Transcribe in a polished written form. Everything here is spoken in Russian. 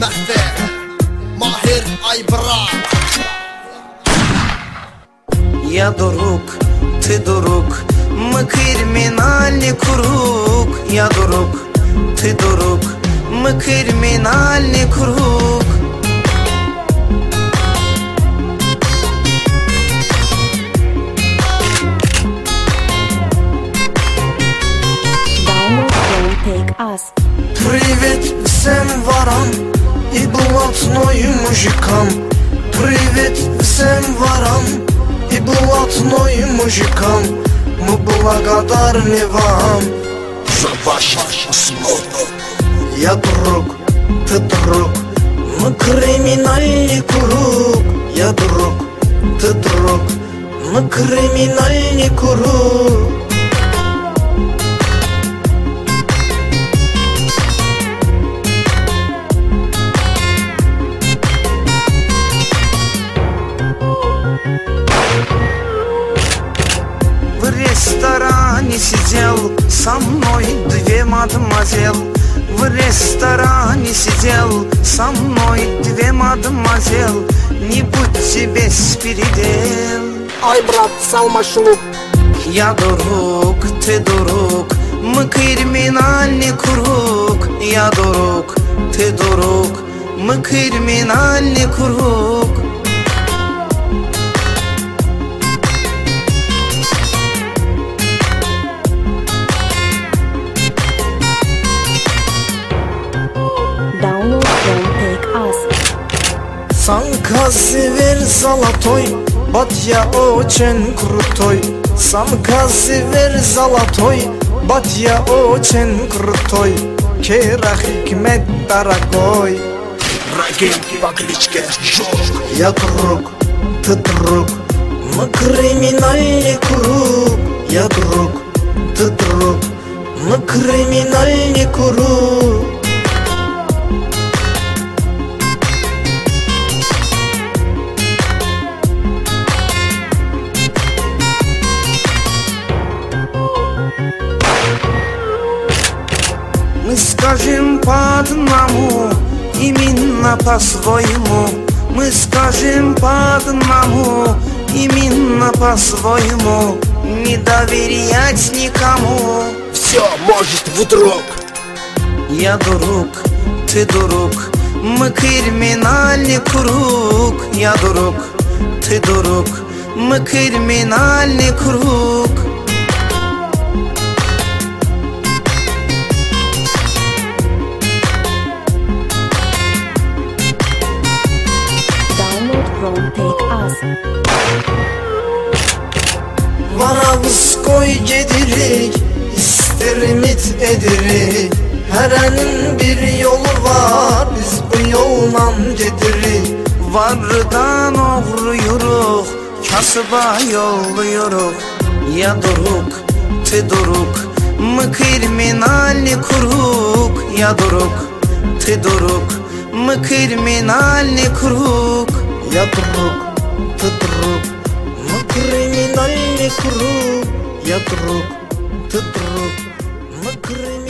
Mehdi Mahir Aybarak. Я друг, ты друг, мы криминальный круг. Я друг, ты друг, мы криминальный круг. Привет всем ворам и блатной мужикам. Привет всем ворам и блатной мужикам. Мы благодарны вам За ваши услуги. Я друг, ты друг, мы криминальный круг. Я друг, ты друг, мы криминальный круг. В ресторане сидел со мной две мадемуазель. В ресторане сидел со мной две мадемуазель. Не будьте беспередел. Ай, брат, салма шулук. Я друг, ты друг, мы криминальный круг. Я друг, ты друг, мы криминальный круг. Санка север золотой, Батья очень крутой. Санка север золотой, Батья очень крутой. Кера Хикмет дорогой. Рагим по кличке Жук. Я друг, ты друг, мы криминальный круг. Я друг, ты друг, мы криминальный круг. Мы скажем по одному, именно по-своему. Мы скажем по одному, именно по-своему. Не доверять никому. Все может вдруг. Я друг, ты друг, мы криминальный круг. Я друг, ты друг, мы криминальный круг. Varavskoy gedirek, ister ümit ederek. Herenin bir yolu var, biz bu yolla gedirik. Vardan oğruyuruq, kasıba yolluyuruq. Ya druг, ты друг, мы криминальный круг. Я друг, ты друг, мы криминальный круг. Я друг, ты друг, мы криминальный круг. Я друг, ты друг, мы криминальный круг.